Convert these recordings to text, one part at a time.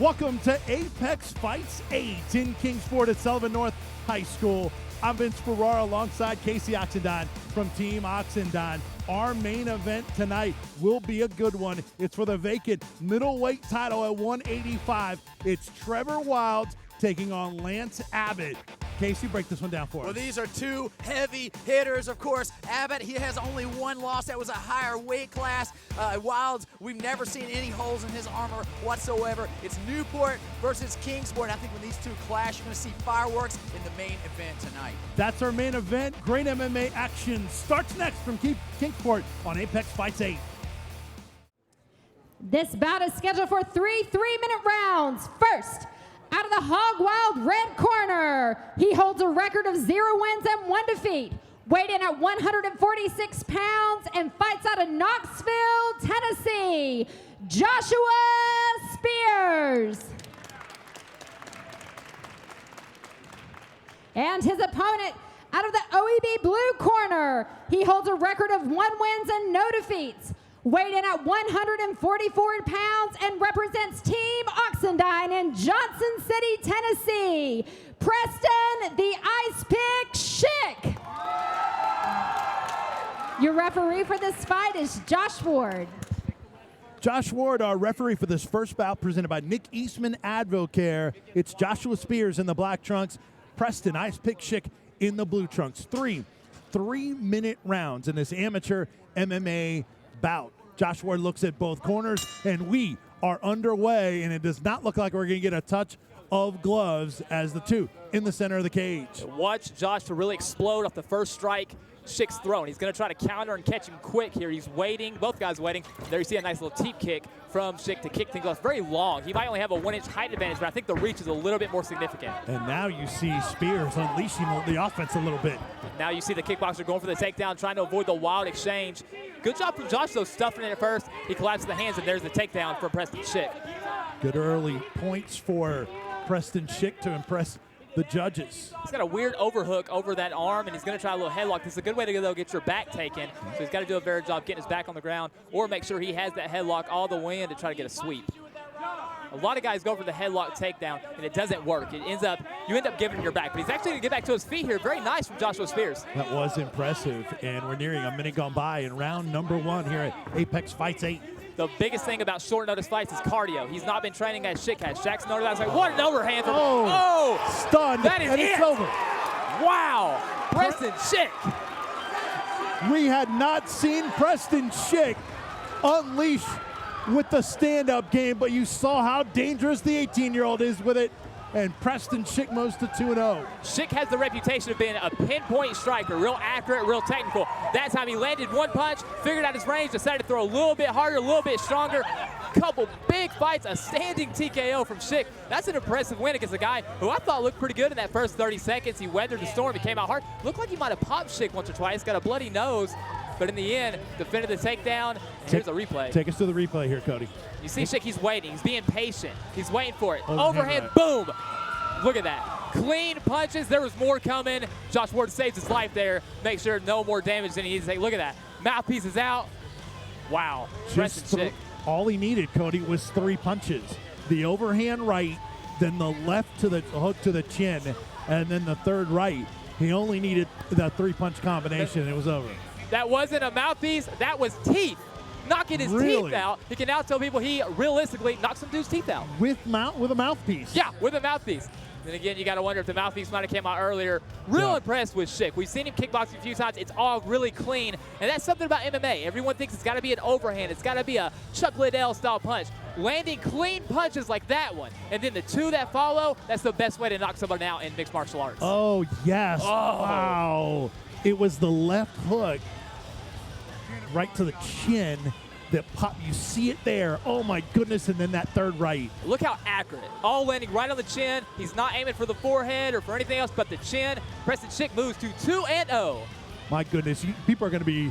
Welcome to Apex Fights 8 in Kingsport at Sullivan North High School. I'm Vince Ferrara alongside Casey Oxendine from Team Oxendine. Our main event tonight will be a good one. It's for the vacant middleweight title at 185. It's Trevor Wilds taking on Lance Abbott. Casey, break this one down for us. Well, these are two heavy hitters, of course. Abbott, he has only one loss. That was a higher weight class. Wilds, we've never seen any holes in his armor whatsoever. It's Newport versus Kingsport. I think when these two clash, you're going to see fireworks in the main event tonight. That's our main event. Great MMA action starts next from Kingsport on Apex Fights 8. This bout is scheduled for three 3-minute rounds. First, out of the Hog Wild red corner, he holds a record of 0 wins and 1 defeat. Weighed in at 146 pounds and fights out of Knoxville, Tennessee, Joshua Spears. And his opponent, out of the OEB blue corner, he holds a record of 1 wins and no defeats. Weighed in at 144 pounds and represents Team Oxendine in Johnson City, Tennessee, Preston the Ice Pick Schick. Your referee for this fight is Josh Ward. Josh Ward, our referee for this first bout, presented by Nick Eastman Advocare. It's Joshua Spears in the black trunks, Preston Ice Pick Schick in the blue trunks. 3-minute rounds in this amateur MMA bout. Josh Ward looks at both corners, and we are underway, and it does not look like we're going to get a touch of gloves as the two in the center of the cage. Watch Josh to really explode off the first strike Schick's thrown. He's going to try to counter and catch him quick here. He's waiting. Both guys waiting. There you see a nice little teep kick from Schick to kick things off. Very long. He might only have a 1-inch height advantage, but I think the reach is a little bit more significant. And now you see Spears unleashing the offense a little bit. Now you see the kickboxer going for the takedown, trying to avoid the wild exchange. Good job from Josh, though, stuffing it at first. He collapses the hands, and there's the takedown for Preston Schick. Good early points for Preston Schick to impress the judges. He's got a weird overhook over that arm, and he's going to try a little headlock. This is a good way to go get your back taken. So he's got to do a better job getting his back on the ground or make sure he has that headlock all the way in to try to get a sweep. A lot of guys go for the headlock takedown, and it doesn't work. You end up giving him your back. But he's actually going to get back to his feet here. Very nice from Joshua Spears. That was impressive, and we're nearing a minute gone by in round number 1 here at Apex Fights 8. The biggest thing about short notice fights is cardio. He's not been training as Schick has. Shaq's noted that. Like, what an overhand. Stunned, that is and it's over. Wow, Preston Schick. We had not seen Preston Schick unleash with the stand-up game, but you saw how dangerous the 18-year-old is with it, and Preston Schick moves to 2-0. Schick has the reputation of being a pinpoint striker, real accurate, real technical. That time he landed one punch, figured out his range, decided to throw a little bit harder, a little bit stronger. Couple big fights, a standing TKO from Schick. That's an impressive win against a guy who I thought looked pretty good in that first 30 seconds. He weathered the storm, he came out hard. Looked like he might have popped Schick once or twice, got a bloody nose, but in the end, defended the takedown. Here's a replay. Take us to the replay here, Cody. You see Schick, he's waiting, he's being patient. He's waiting for it. Overhand, boom. Look at that. Clean punches. There was more coming. Josh Ward saves his life there. Make sure no more damage than he needs to take. Look at that. Mouthpiece is out. Wow. All he needed, Cody, was 3 punches. The overhand right, then the left to the hook to the chin, and then the third right. He only needed that 3-punch combination, and it was over. That wasn't a mouthpiece. That was teeth. Knocking his teeth out. He can now tell people he realistically knocked some dude's teeth out. With a mouthpiece. Yeah, with a mouthpiece. Then again, you got to wonder if the mouthpiece might have came out earlier. Real impressed with Schick. We've seen him kickboxing a few times. It's all really clean. And that's something about MMA. Everyone thinks it's got to be an overhand. It's got to be a Chuck Liddell-style punch. Landing clean punches like that one, and then the 2 that follow, that's the best way to knock somebody out in mixed martial arts. Oh, yes. Wow. It was the left hook right to the chin that pop. You see it there. Oh my goodness, and then that third right. Look how accurate. All landing right on the chin. He's not aiming for the forehead or for anything else but the chin. Preston Schick moves to 2-0. My goodness, people are going to be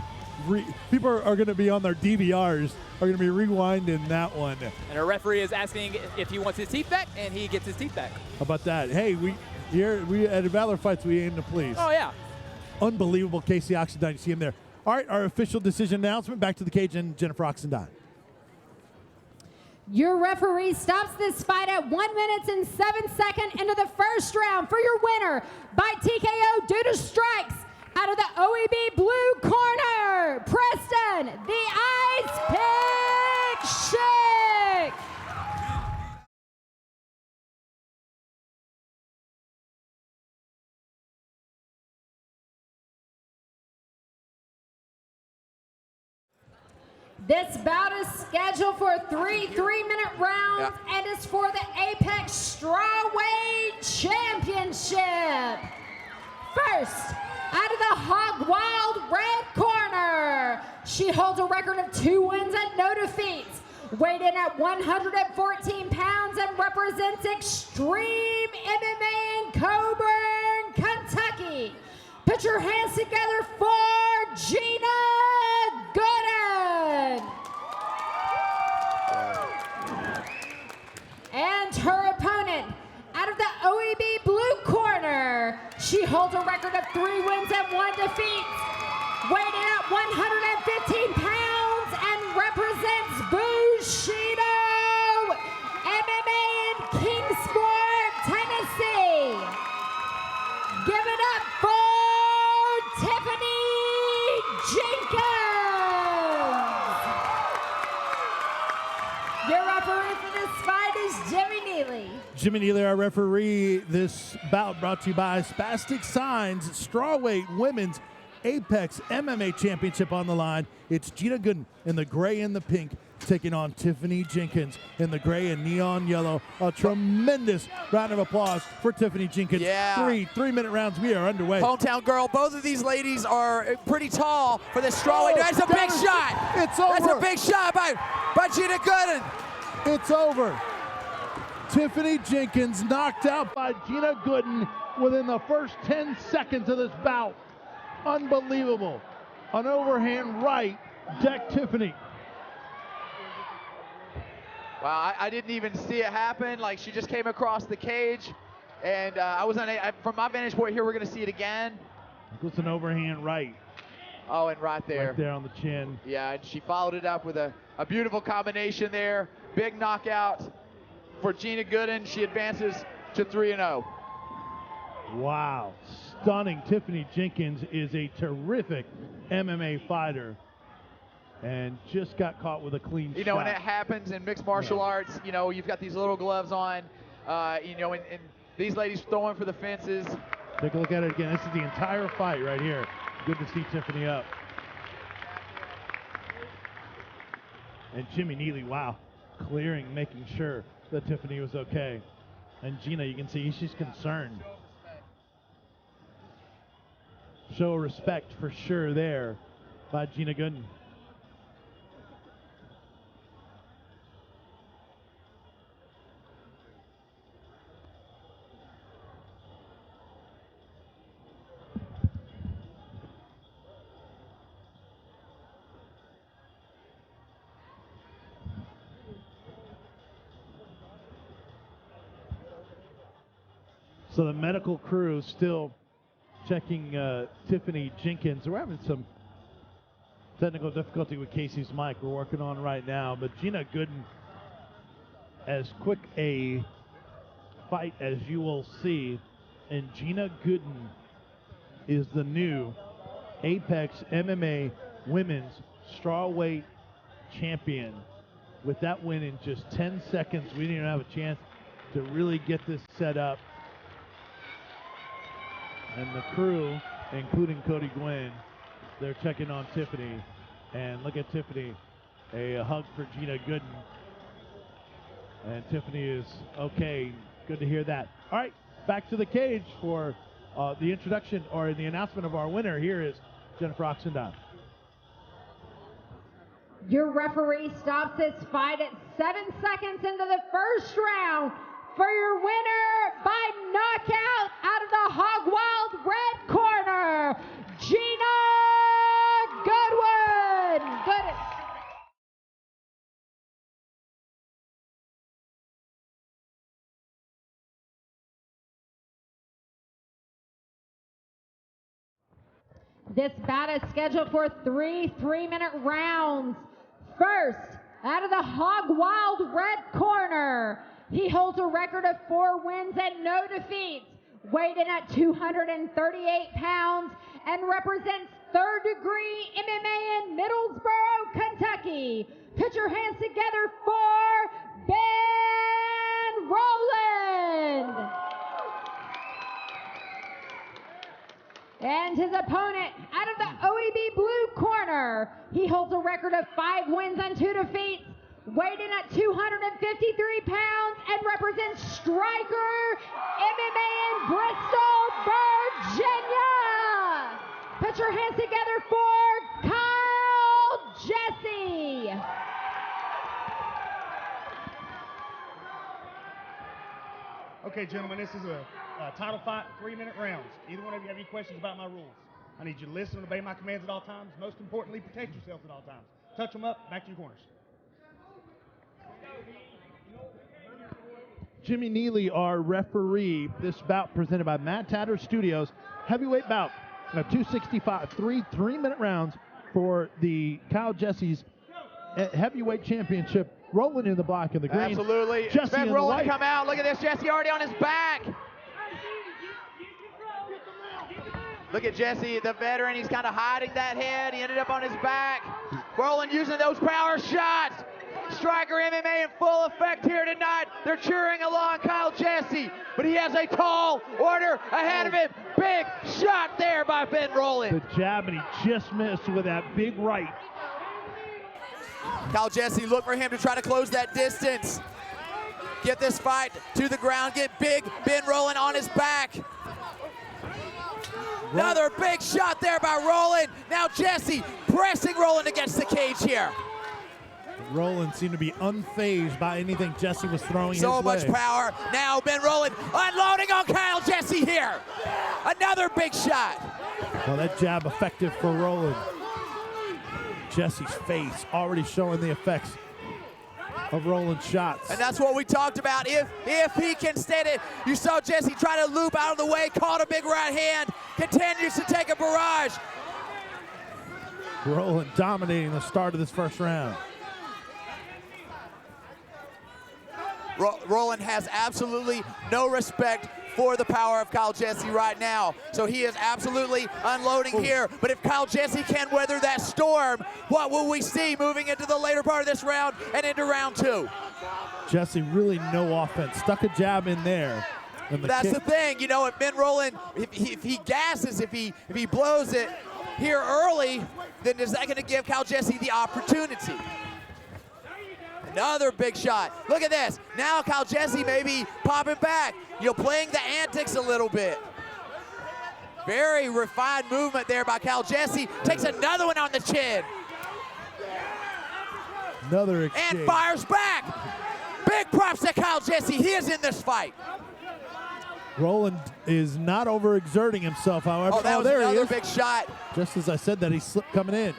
on their DVRs, are going to be rewinding that one. And our referee is asking if he wants his teeth back, and he gets his teeth back. How about that? Hey, we at Valor Fights, we aim to please. Oh yeah. Unbelievable, Casey Oxendine. You see him there. All right, our official decision announcement. Back to the cage and Jennifer Oxendine. Your referee stops this fight at 1 minute and 7 seconds into the first round for your winner by TKO due to strikes out of the OEB blue corner, Preston, the Ice Pick Schick. This bout is scheduled for 3 3-minute rounds and is for the Apex Strawweight Championship. First, out of the Hog Wild red corner, she holds a record of 2 wins and no defeats. Weighed in at 114 pounds and represents Extreme MMA in Coburn, Kentucky. Put your hands together for Gina Gooden. And her opponent, out of the OEB blue corner, she holds a record of 3 wins and 1 defeat. Weighed in at 115 pounds and represents Bushido MMA in Kingsport, Tennessee. Give it up for Tiffany Jenkins. Your referee for this fight is Jimmy Neely. Jimmy Neely, our referee. This bout brought to you by Spastic Signs, Strawweight Women's Apex MMA Championship on the line. It's Gina Gooden in the gray and the pink taking on Tiffany Jenkins in the gray and neon yellow. A tremendous round of applause for Tiffany Jenkins. Yeah. 3-minute rounds. We are underway. Hometown girl. Both of these ladies are pretty tall for this strawweight. That's a big shot. It's over. That's a big shot by Gina Gooden. It's over. Tiffany Jenkins knocked out by Gina Gooden within the first 10 seconds of this bout. Unbelievable. An overhand right decked Tiffany. Wow, I didn't even see it happen. Like, she just came across the cage, and I was from my vantage point here, we're going to see it again. It was an overhand right. Oh, and right there. Right there on the chin. Yeah, and she followed it up with a beautiful combination there. Big knockout for Gina Gooden. She advances to 3-0. Wow. Stunning. Tiffany Jenkins is a terrific MMA fighter and just got caught with a clean shot. You know, when it happens in mixed martial arts, you know, you've got these little gloves on, you know, and these ladies throwing for the fences. Take a look at it again. This is the entire fight right here. Good to see Tiffany up. And Jimmy Neely, wow, clearing, making sure that Tiffany was okay. And Gina, you can see she's concerned. Show respect for sure there by Gina Gooden. So the medical crew still checking Tiffany Jenkins. We're having some technical difficulty with Casey's mic we're working on right now, but Gina Gooden, as quick a fight as you will see, and Gina Gooden is the new Apex MMA Women's Strawweight Champion. With that win in just 10 seconds, we didn't even have a chance to really get this set up. And the crew, including Cody Gwynn, they're checking on Tiffany. And look at Tiffany. A hug for Gina Gooden. And Tiffany is okay. Good to hear that. All right, back to the cage for the introduction or the announcement of our winner. Here is Jennifer Oxendine. Your referee stops this fight at 7 seconds into the first round for your winner by knockout out of the Hog Wild red corner, Gina Gooden. This bout is scheduled for 3 3-minute rounds. First, Out of the Hog Wild red corner, he holds a record of 4 wins and no defeats. Weighed in at 238 pounds and represents Third Degree MMA in Middlesboro, Kentucky. Put your hands together for Ben Roland. And his opponent, out of the OEB blue corner, he holds a record of 5 wins and 2 defeats. Weighed in at 253 pounds and represents Striker MMA in Bristol, Virginia. Put your hands together for Kyle Jesse. Okay, gentlemen, this is a title fight, 3-minute rounds. Either one of you have any questions about my rules? I need you to listen and obey my commands at all times. Most importantly, protect yourselves at all times. Touch them up, back to your corners. Jimmy Neely, our referee. This bout presented by Matt Tatter Studios. Heavyweight bout, 265, 3-minute rounds for the Kyle Jesse's heavyweight championship. Roland in the black and the green. Absolutely. Jesse Ben in Roland the white. come out. Look at this. Jesse already on his back. Look at Jesse, the veteran. He's kind of hiding that head. He ended up on his back. Roland using those power shots. Striker MMA in full effect here tonight. They're cheering along Kyle Jesse, but he has a tall order ahead of him. Big shot there by Ben Roland. The jab, and he just missed with that big right. Kyle Jesse, look for him to try to close that distance. Get this fight to the ground. Get big Ben Roland on his back. Another big shot there by Roland. Now Jesse pressing Roland against the cage here. Roland seemed to be unfazed by anything Jesse was throwing his way. So much power. Now Ben Roland unloading on Kyle Jesse here. Another big shot. Well, that jab effective for Roland. Jesse's face already showing the effects of Roland's shots. And that's what we talked about. If he can stand it, you saw Jesse try to loop out of the way, caught a big right hand, continues to take a barrage. Roland dominating the start of this first round. Roland has absolutely no respect for the power of Kyle Jesse right now. So he is absolutely unloading here. But if Kyle Jesse can weather that storm, what will we see moving into the later part of this round and into round 2? Jesse really no offense. Stuck a jab in there. And That's the thing, you know, if Ben Roland, if he gasses, if he blows it here early, then is that going to give Kyle Jesse the opportunity? Another big shot. Look at this. Now Kyle Jesse maybe popping back, you know, playing the antics a little bit. Very refined movement there by Kyle Jesse. Takes another one on the chin. Another exchange. And fires back. Big props to Kyle Jesse. He is in this fight. Roland is not overexerting himself, however. Oh, that was there he another is. big shot. Just as I said that, he slipped coming in.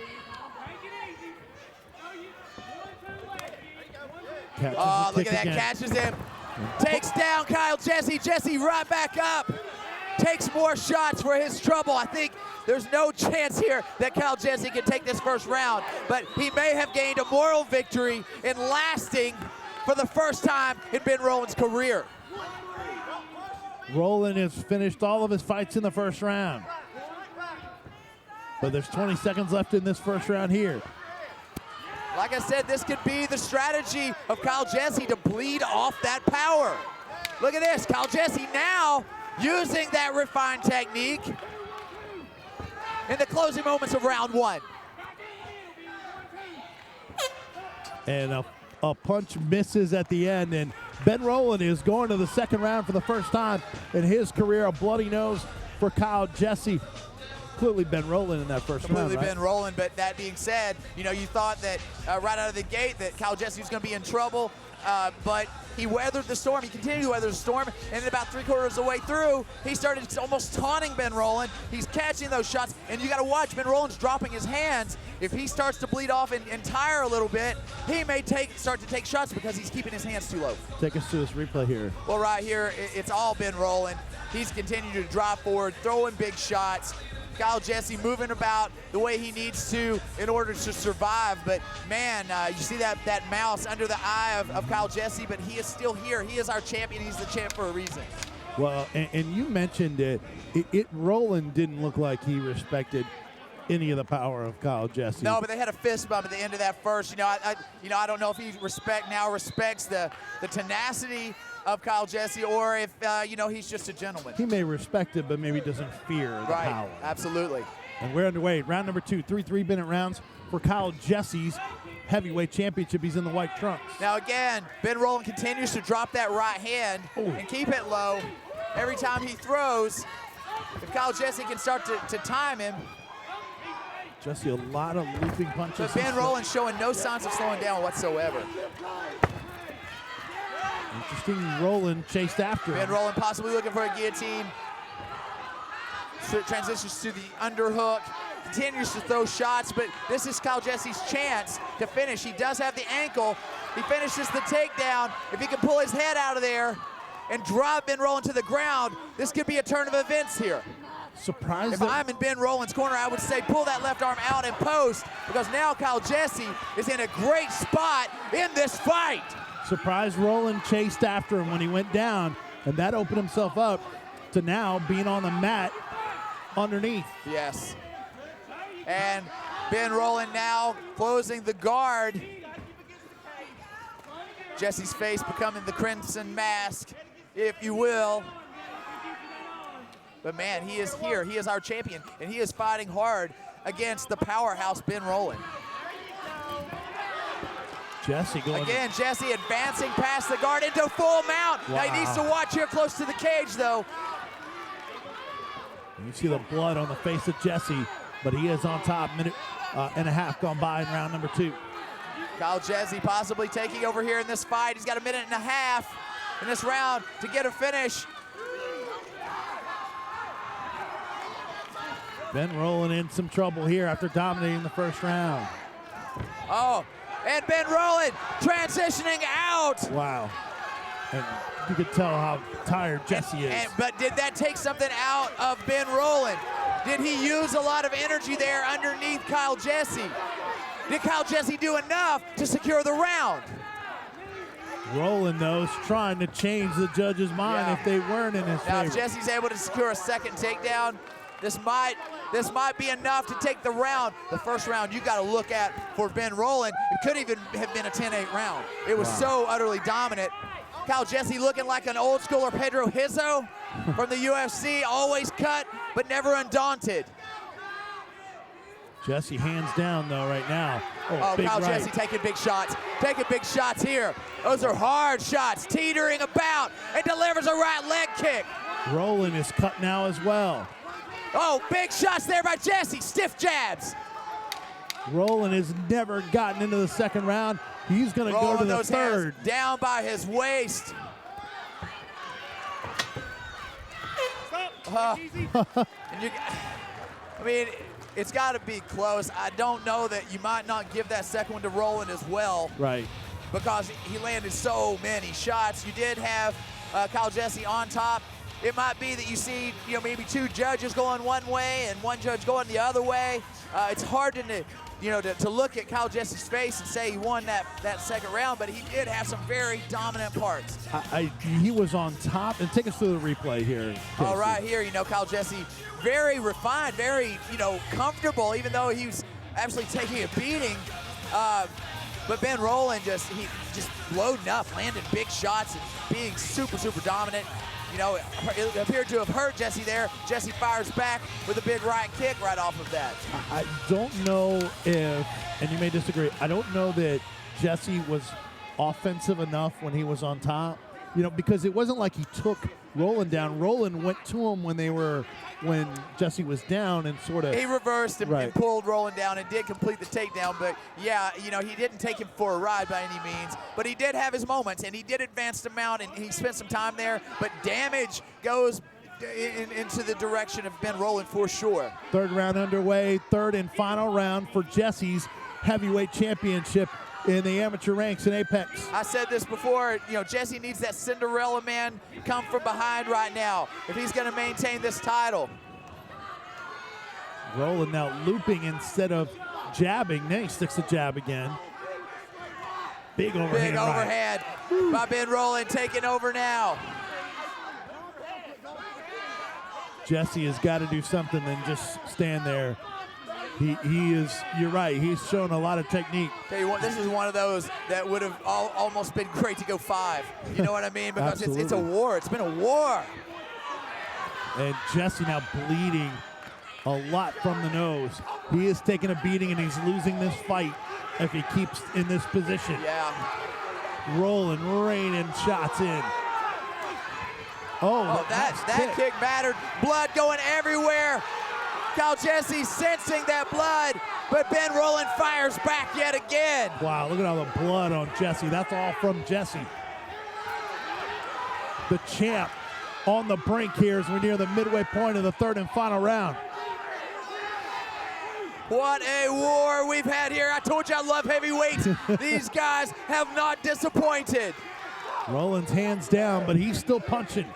Oh, look at that, catches him. Takes down Kyle Jesse. Jesse right back up. Takes more shots for his trouble. I think there's no chance here that Kyle Jesse can take this first round, but he may have gained a moral victory in lasting for the first time in Ben Roland's career. Roland has finished all of his fights in the first round. But there's 20 seconds left in this first round here. Like I said, this could be the strategy of Kyle Jesse to bleed off that power. Look at this, Kyle Jesse now using that refined technique in the closing moments of round 1. And a punch misses at the end, and Ben Roland is going to the second round for the first time in his career. A bloody nose for Kyle Jesse. Clearly Ben Roland in that first round, Completely right? Ben Roland, but that being said, you know, you thought that right out of the gate that Kyle Jesse was going to be in trouble, but he weathered the storm. He continued to weather the storm, and then about 3/4 of the way through, he started almost taunting Ben Roland. He's catching those shots, and you got to watch. Ben Roland's dropping his hands. If he starts to bleed off and tire a little bit, he may start to take shots because he's keeping his hands too low. Take us to this replay here. Well, right here, it's all Ben Roland. He's continuing to drive forward, throwing big shots. Kyle Jesse moving about the way he needs to in order to survive. But man, you see that mouse under the eye of Kyle Jesse, but he is still here. He is our champion. He's the champ for a reason. Well, and you mentioned it. Roland didn't look like he respected any of the power of Kyle Jesse. No, but they had a fist bump at the end of that first. I don't know if he respects the tenacity of Kyle Jesse, or if he's just a gentleman. He may respect it, but maybe doesn't fear the power. Right, absolutely. And we're underway. Round number 2, 3-minute rounds for Kyle Jesse's heavyweight championship. He's in the white trunks. Now again, Ben Roland continues to drop that right hand and keep it low every time he throws. If Kyle Jesse can start to time him. Jesse, a lot of looping punches. But Ben Roland showing no signs of slowing down whatsoever. Interesting, Roland chased after him. Ben Roland possibly looking for a guillotine. So transitions to the underhook. Continues to throw shots, but this is Kyle Jesse's chance to finish. He does have the ankle. He finishes the takedown. If he can pull his head out of there and drive Ben Roland to the ground, this could be a turn of events here. Surprised. If I'm in Ben Roland's corner, I would say pull that left arm out and post, because now Kyle Jesse is in a great spot in this fight. Surprised Roland chased after him when he went down, and that opened himself up to now being on the mat underneath. Yes. And Ben Roland now closing the guard. Jesse's face becoming the crimson mask, if you will. But man, he is here. He is our champion, and he is fighting hard against the powerhouse Ben Roland. Jesse going. Again, Jesse advancing past the guard into full mount. Wow. Now he needs to watch here close to the cage, though. You see the blood on the face of Jesse, but he is on top. Minute and a half gone by in round number 2. Kyle Jesse possibly taking over here in this fight. He's got a minute and a half in this round to get a finish. Ben Roland in some trouble here after dominating the first round. Oh, and Ben Roland transitioning out. Wow. And you could tell how tired Jesse is. But did that take something out of Ben Roland? Did he use a lot of energy there underneath Kyle Jesse? Did Kyle Jesse do enough to secure the round? Roland, though, is trying to change the judge's mind if they weren't in his Now, favor. if Jesse's able to secure a second takedown, this might be enough to take the round. The first round you got to look at for Ben Roland. It could even have been a 10-8 round. It was so utterly dominant. Kyle Jesse looking like an old schooler Pedro Hizzo from the UFC, always cut but never undaunted. Jesse hands down, though, right now. Oh, big Kyle right. Jesse taking big shots here. Those are hard shots, teetering about, and delivers a right leg kick. Roland is cut now as well. Oh, big shots there by Jesse, stiff jabs. Roland has never gotten into the second round. He's going to go to the those third. hands down by his waist. It's got to be close. I don't know that you might not give that second one to Roland as well. Right. Because he landed so many shots. You did have Kyle Jesse on top. It might be that you see, maybe two judges going one way and one judge going the other way. It's hard to look at Kyle Jesse's face and say he won that second round, but he did have some very dominant parts. He was on top. And take us through the replay here. All right, here, Kyle Jesse, very refined, very, comfortable, even though he was actually taking a beating. But Ben Roland just loading up, landing big shots, and being super, super dominant. It appeared to have hurt Jesse there. Jesse fires back with a big right kick right off of that. I don't know if, and you may disagree, I don't know that Jesse was offensive enough when he was on top, because it wasn't like he took Roland down. Roland went to him when Jesse was down and sort of. He reversed and pulled Roland down and did complete the takedown. But yeah, he didn't take him for a ride by any means. But he did have his moments, and he did advance the mount, and he spent some time there. But damage goes into the direction of Ben Roland for sure. Third round underway, third and final round for Jesse's heavyweight championship in the amateur ranks in Apex. I said this before, Jesse needs that Cinderella man come from behind right now if he's going to maintain this title. Roland now looping instead of jabbing. Now he sticks a jab again. Big overhand. Big overhead by Ben Roland, taking over now. Jesse has got to do something than just stand there. He is, you're right, he's shown a lot of technique. Tell you what, this is one of those that would have almost been great to go 5. You know what I mean? Because it's a war. It's been a war. And Jesse now bleeding a lot from the nose. He is taking a beating and he's losing this fight if he keeps in this position. Yeah. Roland raining shots in. Oh, that kick mattered. Blood going everywhere. Cal Jesse sensing that blood, but Ben Roland fires back yet again. Wow, look at all the blood on Jesse. That's all from Jesse. The champ on the brink here as we're near the midway point of the 3rd and final round. What a war we've had here. I told you I love heavyweights. These guys have not disappointed. Roland's hands down, but he's still punching.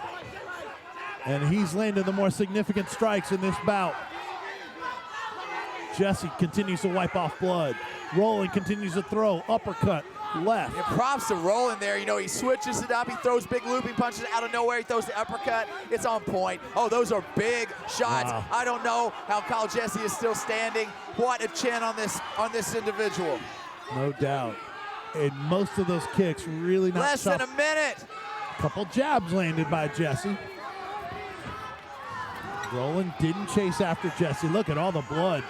And he's landed the more significant strikes in this bout. Jesse continues to wipe off blood. Roland continues to throw, uppercut, left. And props to Roland there. You know, he switches it up. He throws big looping punches out of nowhere. He throws the uppercut. It's on point. Oh, those are big shots. Wow. I don't know how Cal Jesse is still standing. What a chin on this individual. No doubt. And most of those kicks really not Less than a minute. Couple jabs landed by Jesse. Roland didn't chase after Jesse. Look at all the blood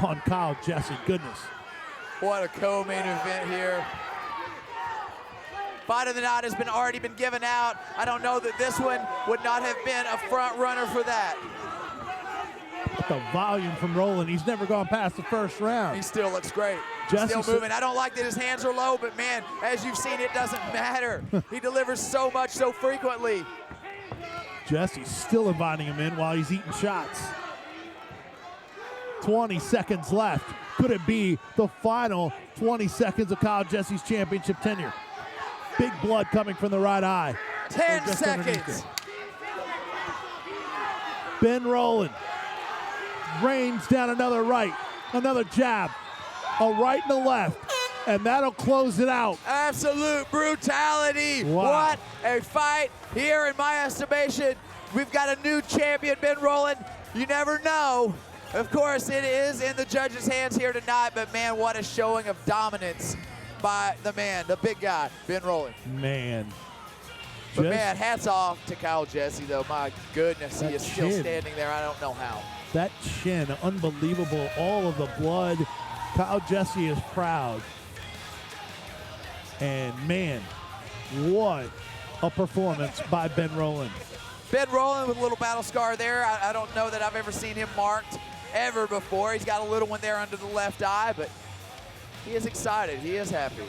on Kyle Jesse. Goodness. What a co-main event here. Fight of the night has already been given out. I don't know that this one would not have been a front runner for that. The volume from Roland. He's never gone past the 1st round. He still looks great. Still moving. I don't like that his hands are low, but man, as you've seen, it doesn't matter. He delivers so much, so frequently. Jesse's still inviting him in while he's eating shots. 20 seconds left. Could it be the final 20 seconds of Kyle Jesse's championship tenure? Big blood coming from the right eye. 10 seconds. Ben Roland rains down another right, another jab, a right and a left, and that'll close it out. Absolute brutality. Wow. What a fight here in my estimation. We've got a new champion, Ben Roland. You never know. Of course, it is in the judges' hands here tonight, but man, what a showing of dominance by the man, the big guy, Ben Roland. Man. But man, hats off to Kyle Jesse, though. My goodness, he is still standing there. I don't know how. That chin, unbelievable. All of the blood. Kyle Jesse is proud. And man, what a performance by Ben Roland. Ben Roland with a little battle scar there. I don't know that I've ever seen him marked ever before. He's got a little one there under the left eye, but he is excited. He is happy.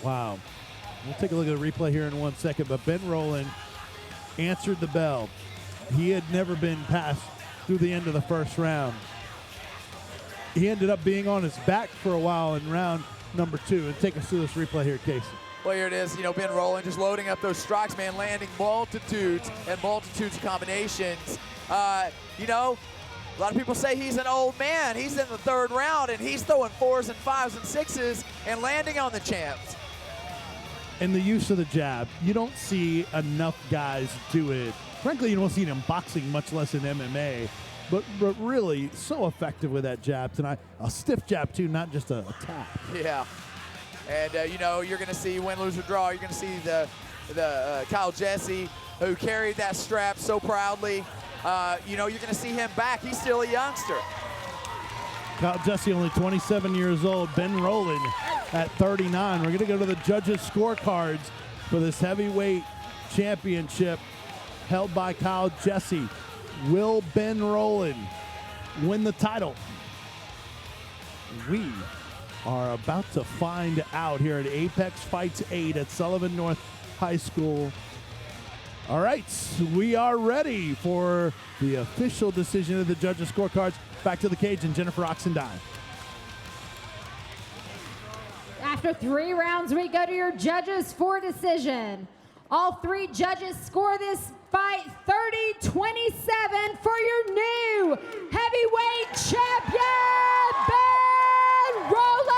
Wow. We'll take a look at the replay here in 1 second, but Ben Roland answered the bell. He had never been passed through the end of the 1st round. He ended up being on his back for a while in round number 2. And take us through this replay here, Casey. Well, here it is. You know, Ben Roland just loading up those strikes, man, landing multitudes and multitudes of combinations. You know, a lot of people say he's an old man. He's in the 3rd round, and he's throwing 4s and 5s and 6s and landing on the champs. And the use of the jab, you don't see enough guys do it. Frankly, you don't see it in boxing, much less in MMA. But really, so effective with that jab tonight. A stiff jab, too, not just a tap. Yeah. And, you know, you're going to see win, lose, or draw. You're going to see the Kyle Jesse, who carried that strap so proudly. You know, you're going to see him back. He's still a youngster. Kyle Jesse, only 27 years old. Ben Roland at 39. We're going to go to the judges' scorecards for this heavyweight championship held by Kyle Jesse. Will Ben Roland win the title? We are about to find out here at Apex Fights 8 at Sullivan North High School. All right, we are ready for the official decision of the judges' scorecards. Back to the cage and Jennifer Oxendine. After 3 rounds, we go to your judges for decision. All three judges score this fight 30-27 for your new heavyweight champion, Ben Roland.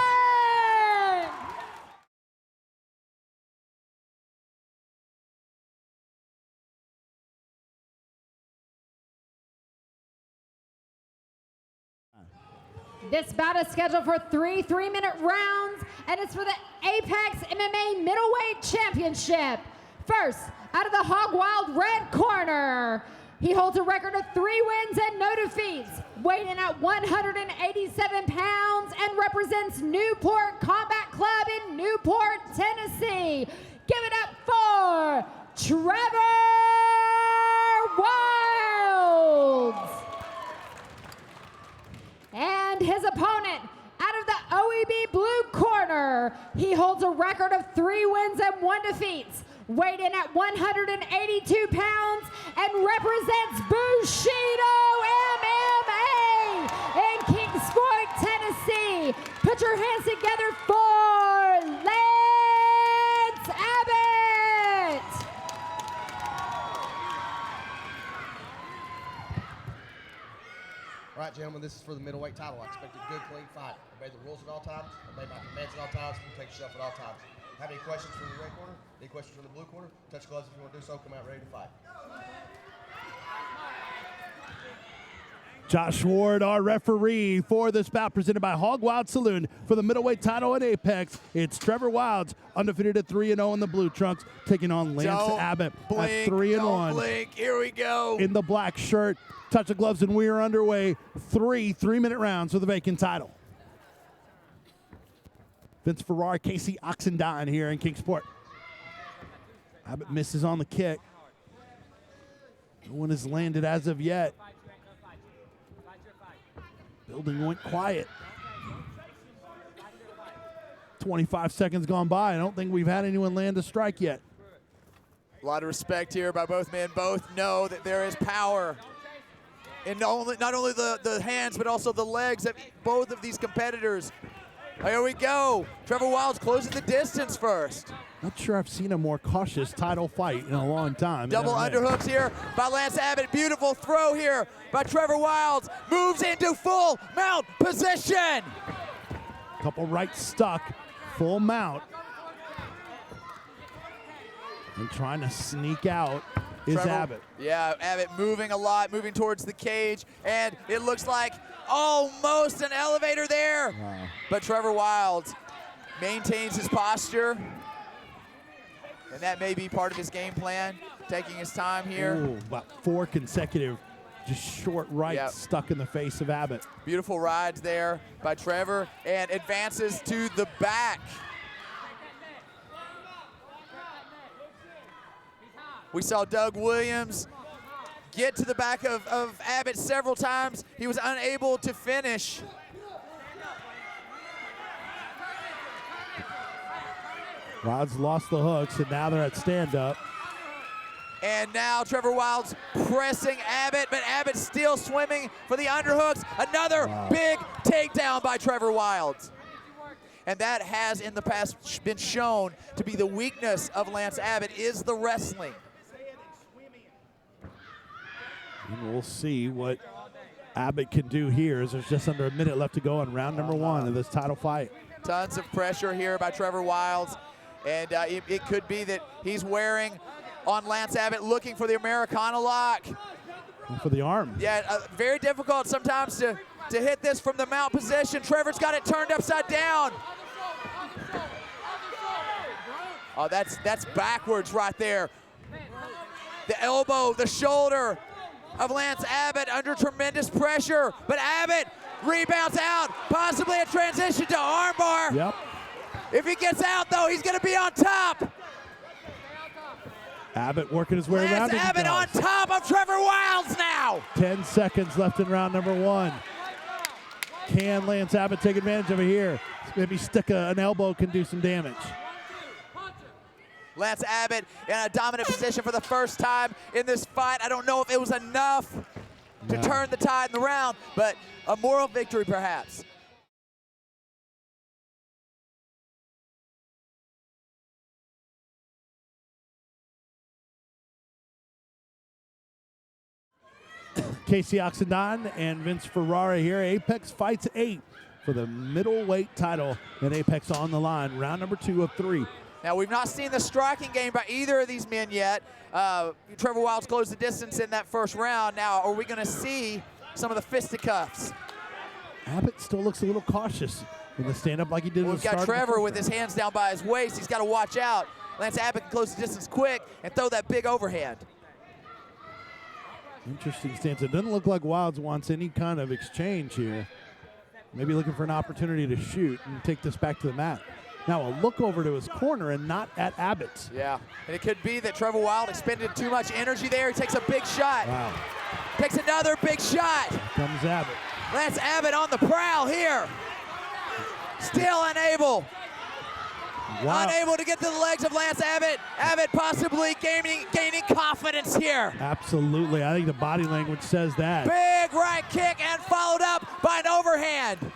This bout is scheduled for three 3-minute rounds, and it's for the Apex MMA Middleweight Championship. First, out of the Hog Wild red corner, he holds a record of 3 wins and no defeats, weighing in at 187 pounds and represents Newport Combat Club in Newport, Tennessee. Give it up for Trevor Wilds. And his opponent, out of the OEB blue corner, he holds a record of 3 wins and 1 defeats, weighed in at 182 pounds, and represents Bushido MMA in Kingsport, Tennessee. Put your hands together for Lance Abbott. All right, gentlemen, this is for the middleweight title. I expect a good, clean fight. Obey the rules at all times. Obey my commands at all times. Protect yourself at all times. Have any questions from the red corner? Any questions from the blue corner? Touch gloves if you want to do so. Come out ready to fight. Josh Ward, our referee for this bout presented by Hog Wild Saloon for the middleweight title at Apex. It's Trevor Wilds, undefeated at 3-0 in the blue trunks, taking on Lance Abbott at 3-1. Don't blink. Here we go. In the black shirt, touch of gloves, and we are underway. 3-minute rounds for the vacant title. Vince Ferrari, Casey Oxendine here in Kingsport. Abbott misses on the kick. No one has landed as of yet. Building went quiet. 25 seconds gone by. I don't think we've had anyone land a strike yet. A lot of respect here by both men. Both know that there is power in not only the hands, but also the legs of both of these competitors. Here we go. Trevor Wilds closing the distance first. Not sure I've seen a more cautious title fight in a long time. Double underhooks here by Lance Abbott. Beautiful throw here by Trevor Wilds. Moves into full mount position. Couple right stuck, full mount. And trying to sneak out is Abbott. Yeah, Abbott moving a lot, moving towards the cage, and it looks like almost an elevator there. Wow. But Trevor Wilds maintains his posture, and that may be part of his game plan, taking his time here. Ooh, about 4 consecutive just short rights stuck in the face of Abbott. Beautiful rides there by Trevor, and advances to the back. We saw Doug Williams get to the back of Abbott several times. He was unable to finish. Wilds lost the hooks, and now they're at stand-up. And now Trevor Wilds pressing Abbott, but Abbott still swimming for the underhooks. Another big takedown by Trevor Wilds. And that has in the past been shown to be the weakness of Lance Abbott, is the wrestling. And we'll see what Abbott can do here, as there's just under a minute left to go in round number 1 of this title fight. Tons of pressure here by Trevor Wilds, and it could be that he's wearing on Lance Abbott, looking for the Americana lock. And for the arm. Yeah, very difficult sometimes to hit this from the mount position. Trevor's got it turned upside down. Oh, that's backwards right there. The elbow, the shoulder of Lance Abbott under tremendous pressure, but Abbott rebounds out, possibly a transition to armbar. Yep. If he gets out, though, he's going to be on top. Abbott working his way around. Lance Abbott on top of Trevor Wilds now. 10 seconds left in round number 1. Can Lance Abbott take advantage of it here? Maybe stick an elbow can do some damage. Lance Abbott in a dominant position for the first time in this fight. I don't know if it was enough to turn the tide in the round, but a moral victory perhaps. Casey Oxendon and Vince Ferrara here. Apex fights 8 for the middleweight title, and Apex on the line. Round number 2 of 3. Now, we've not seen the striking game by either of these men yet. Trevor Wilds closed the distance in that first round. Now, are we going to see some of the fisticuffs? Abbott still looks a little cautious in the stand-up like he did. We've got Trevor with his hands down by his waist. He's got to watch out. Lance Abbott can close the distance quick and throw that big overhand. Interesting stance. It doesn't look like Wilds wants any kind of exchange here. Maybe looking for an opportunity to shoot and take this back to the mat. Now a look over to his corner and not at Abbott. Yeah, and it could be that Trevor Wild expended too much energy there. He takes a big shot. Wow. Takes another big shot. Here comes Abbott. Lance Abbott on the prowl here. Still unable. Wow. Unable to get to the legs of Lance Abbott. Abbott possibly gaining confidence here. Absolutely. I think the body language says that. Big right kick and followed up by an overhand.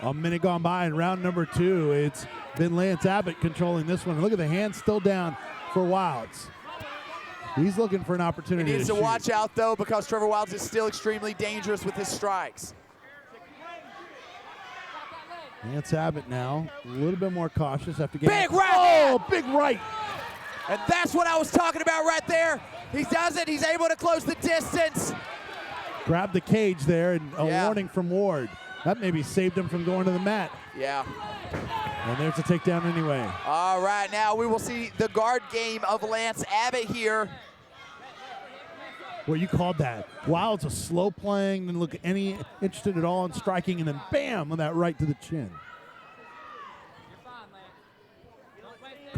A minute gone by in round number 2. It's been Lance Abbott controlling this one. Look at the hands still down for Wilds. He's looking for an opportunity. He needs to shoot. watch out, though, because Trevor Wilds is still extremely dangerous with his strikes. Lance Abbott now a little bit more cautious after getting. Big right Oh, big right. And that's what I was talking about right there. He does it. He's able to close the distance. Grabbed the cage there, and a Yeah. warning from Ward. That maybe saved him from going to the mat. Yeah. And there's a takedown anyway. All right, now we will see the guard game of Lance Abbott here. Well, you called that. Wilds a slow playing, didn't look any interested at all in striking, and then bam on that right to the chin.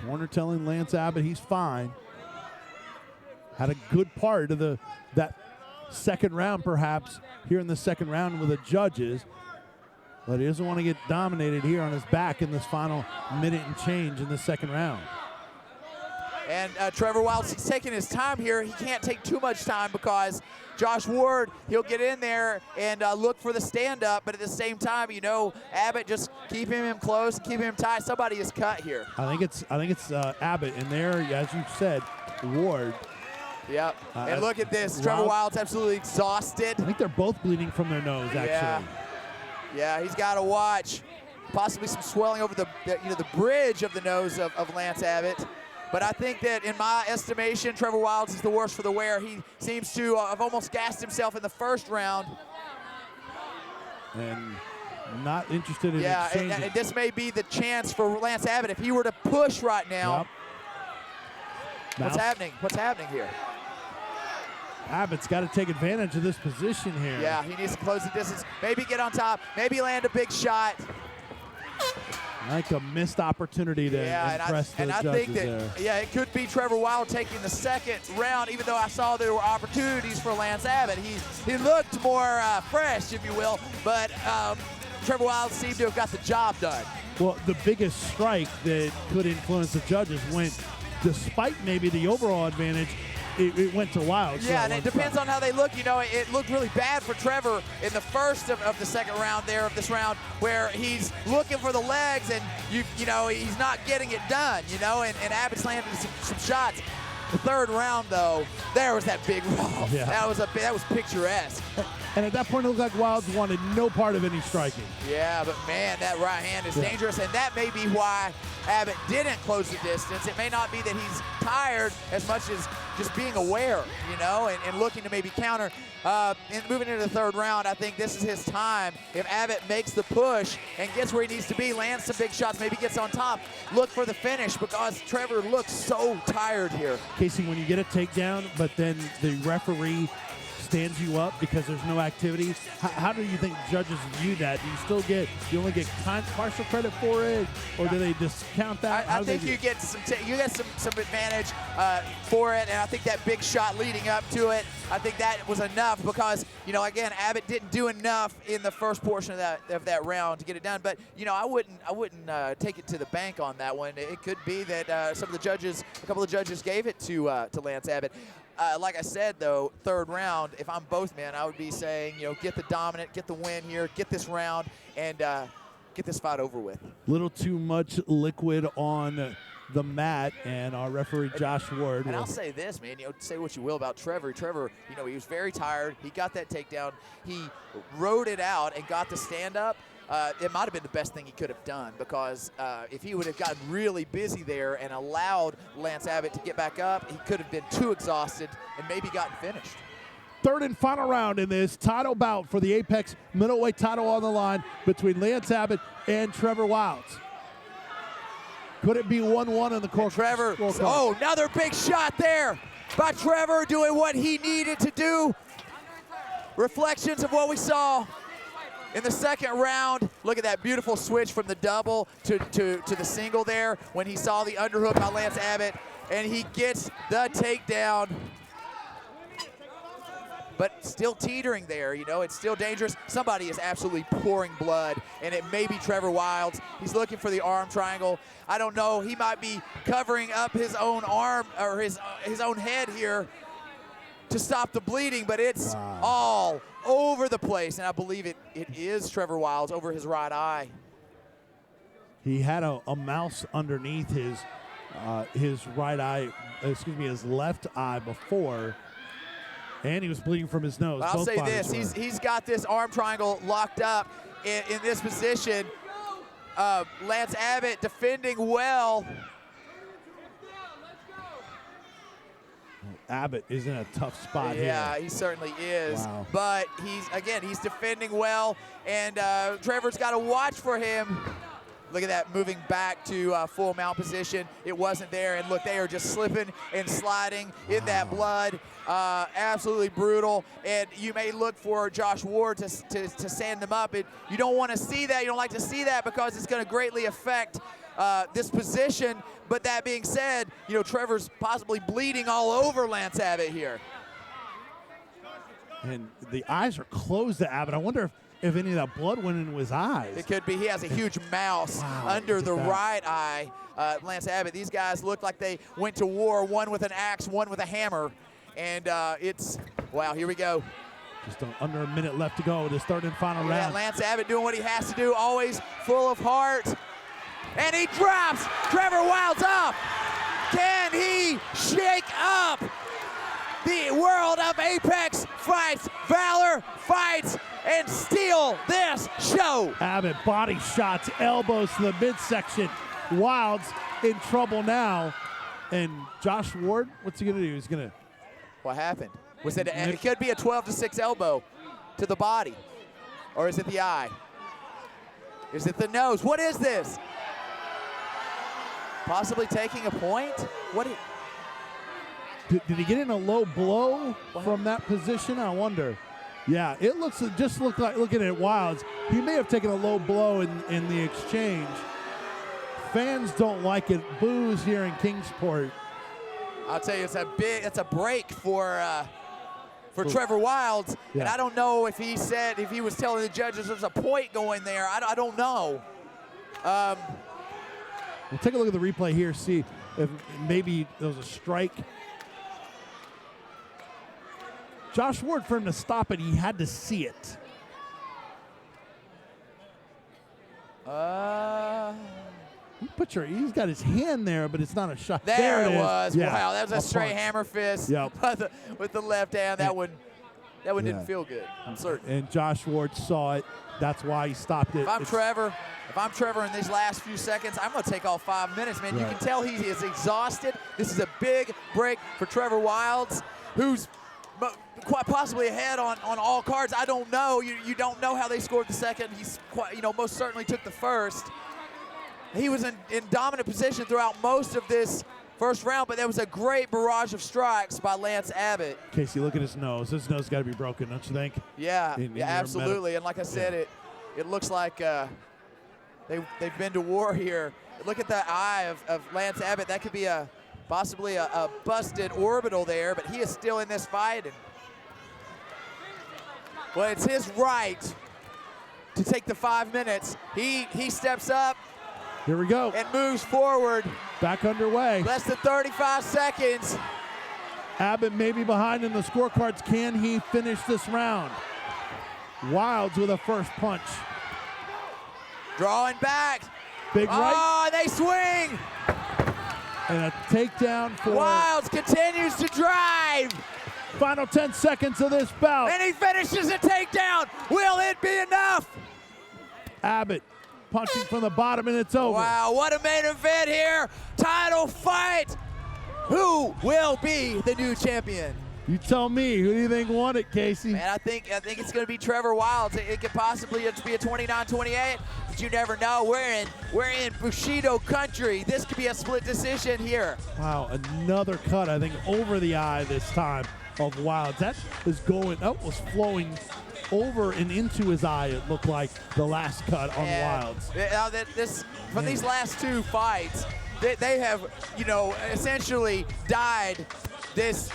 Corner telling Lance Abbott he's fine. Had a good part of that second round, perhaps, here in the second round with the judges. But he doesn't want to get dominated here on his back in this final minute and change in the second round. And Trevor Wilds, he's taking his time here. He can't take too much time because Josh Ward, he'll get in there and look for the stand-up, but at the same time, you know, Abbott just keeping him close and keeping him tight. Somebody is cut here. I think it's Abbott, and there, as you said, Ward. Yep. And look at this. Trevor Wilds absolutely exhausted. I think they're both bleeding from their nose, actually. Yeah, he's got to watch. Possibly some swelling over the bridge of the nose of Lance Abbott. But I think that, in my estimation, Trevor Wilds is the worse for the wear. He seems to have almost gassed himself in the first round. And not interested in yeah, exchanging. and this may be the chance for Lance Abbott. If he were to push right now, what's happening? What's happening here? Abbott's got to take advantage of this position here. Yeah, he needs to close the distance. Maybe get on top. Maybe land a big shot. Like a missed opportunity to impress the judges think that, there. yeah, it could be Trevor Wild taking the second round, even though I saw there were opportunities for Lance Abbott. He looked more fresh, if you will, but Trevor Wild seemed to have got the job done. Well, the biggest strike that could influence the judges went, despite maybe the overall advantage, it went to Wild. Yeah, and it depends on how they look. You know, it looked really bad for Trevor in the first of the second round there of this round, where he's looking for the legs and you know he's not getting it done. You know, and Abbott's landed some shots. The third round, though, there was that big roll. Yeah. That was picturesque. And at that point, it looked like Wilds wanted no part of any striking. Yeah, but man, that right hand is dangerous, and that may be why Abbott didn't close the distance. It may not be that he's tired as much as just being aware, you know, and looking to maybe counter. And moving into the third round, I think this is his time. If Abbott makes the push and gets where he needs to be, lands some big shots, maybe gets on top, look for the finish, because Trevor looks so tired here. Casey, when you get a takedown, but then the referee stands you up because there's no activity, how do you think judges view that? Do you only get partial credit for it, or do they discount that? I think you get some advantage for it, and I think that big shot leading up to it, I think that was enough, because, you know, again, Abbott didn't do enough in the first portion of that round to get it done. But, you know, I wouldn't take it to the bank on that one. It could be that a couple of judges gave it to Lance Abbott. Like I said, though, third round, if I'm both men, I would be saying, you know, get the dominant, get the win here, get this round, and get this fight over with. Little too much liquid on the mat, and our referee Josh Ward. And I'll say this, man, say what you will about Trevor. Trevor, he was very tired. He got that takedown. He rode it out and got the stand up. It might have been the best thing he could have done, because if he would have gotten really busy there and allowed Lance Abbott to get back up, he could have been too exhausted and maybe gotten finished. Third and final round in this title bout for the Apex middleweight title on the line between Lance Abbott and Trevor Wilds. Could it be 1-1 in the court? Trevor, oh, another big shot there by Trevor, doing what he needed to do. Reflections of what we saw in the second round. Look at that beautiful switch from the double to the single there when he saw the underhook by Lance Abbott, and he gets the takedown. But still teetering there, it's still dangerous. Somebody is absolutely pouring blood, and it may be Trevor Wilds. He's looking for the arm triangle. I don't know, he might be covering up his own arm or his own head here to stop the bleeding, but it's all over the place, and I believe it is Trevor Wilds over his right eye. He had a mouse underneath his right eye, his left eye before. And he was bleeding from his nose. I'll say this, he's got this arm triangle locked up in this position. Lance Abbott defending well. Abbott is in a tough spot here. Yeah, he certainly is. Wow. But he's defending well, and Trevor's got to watch for him. Look at that, moving back to full mount position. It wasn't there, and look, they are just slipping and sliding in that blood. Absolutely brutal, and you may look for Josh Ward to sand them up. You don't want to see that. You don't like to see that, because it's going to greatly affect this position. But that being said, Trevor's possibly bleeding all over Lance Abbott here. And the eyes are closed to Abbott. I wonder if any of that blood went into his eyes. It could be. He has a huge mouse under the right eye. Lance Abbott, these guys look like they went to war, one with an axe, one with a hammer. And wow, here we go. Just under a minute left to go, this third and final round. Lance Abbott doing what he has to do, always full of heart. And he drops Trevor Wilds off. Can he shake up the world of Apex fights? Valor fights and steal this show. Abbott body shots, elbows to the midsection. Wilds in trouble now. And Josh Ward, what's he going to do? He's going to... What happened? Was it could be a 12-6 elbow to the body. Or is it the eye? Is it the nose? What is this? Possibly taking a point? What? Did he get in a low blow from that position? I wonder. Yeah, it just looked like, looking at Wilds, he may have taken a low blow in the exchange. Fans don't like it. Boos here in Kingsport. I'll tell you, it's a break for Trevor Wilds, and I don't know if he was telling the judges there's a point going there. I don't know. We'll take a look at the replay here, see if maybe there was a strike. Josh Ward, for him to stop it, he had to see it. He's got his hand there, but it's not a shot. There it was. Yeah. Wow, that was a straight punch. hammer fist with the left hand. That one didn't feel good, I'm certain. And Josh Ward saw it. That's why he stopped it. If I'm Trevor in these last few seconds, I'm going to take all 5 minutes, man. Right. You can tell he is exhausted. This is a big break for Trevor Wilds, who's quite possibly ahead on all cards. I don't know. You don't know how they scored the second. He's most certainly took the first. He was in dominant position throughout most of this first round, but there was a great barrage of strikes by Lance Abbott. Casey, look at his nose. His nose got to be broken, don't you think? Yeah, absolutely. And like I said, it looks like they've been to war here. Look at the eye of Lance Abbott. That could be possibly a busted orbital there, but he is still in this fight. Well, it's his right to take the 5 minutes. He steps up. Here we go. And moves forward. Back underway. Less than 35 seconds. Abbott may be behind in the scorecards. Can he finish this round? Wilds with a first punch. Drawing back. Big right. Oh, they swing. And a takedown for Wilds continues to drive. final 10 seconds of this bout. And he finishes a takedown. Will it be enough? Abbott punching from the bottom, and it's over. Wow, what a main event here. Title fight. Who will be the new champion? You tell me. Who do you think won it, Casey? Man, I think it's going to be Trevor Wilds. It could possibly be a 29-28, but you never know. We're in Bushido country. This could be a split decision here. Wow, another cut, I think, over the eye this time of Wilds. That was was flowing over and into his eye, it looked like, the last cut on Wilds. From these last two fights, they have, essentially dyed this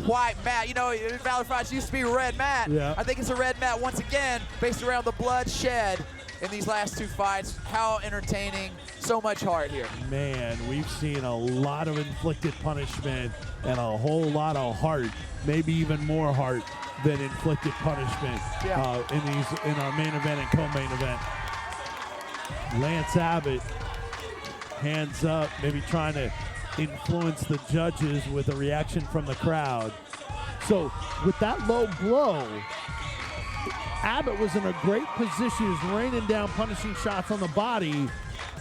white mat. Valor fights used to be a red mat. Yeah. I think it's a red mat once again, based around the blood shed in these last two fights. How entertaining. So much heart here. Man, we've seen a lot of inflicted punishment and a whole lot of heart, maybe even more heart than inflicted punishment in our main event and co-main event. Lance Abbott, hands up, maybe trying to influence the judges with a reaction from the crowd. So with that low blow, Abbott was in a great position. He was raining down punishing shots on the body.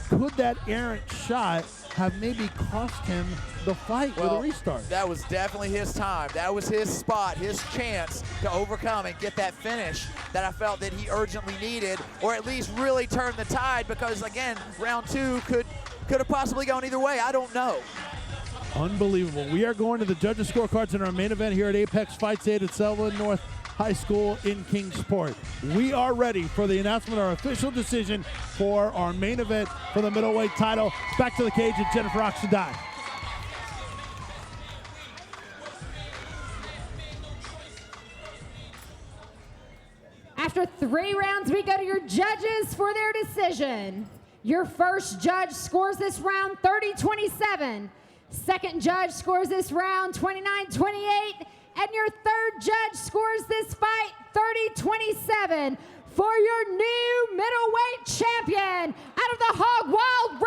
Could that errant shot have maybe cost him the fight with a restart? That was definitely his time. That was his spot, his chance to overcome and get that finish that I felt that he urgently needed, or at least really turn the tide, because again, round two could have possibly gone either way. I don't know. Unbelievable. We are going to the judges' scorecards in our main event here at Apex Fights 8 at Sutherland North High School in Kingsport. We are ready for the announcement of our official decision for our main event for the middleweight title. Back to the cage at Jennifer Oxendine. After 3 rounds, we go to your judges for their decision. Your first judge scores this round 30-27. Second judge scores this round 29-28. And your third judge scores this fight 30-27 for your new middleweight champion out of the Hog Wild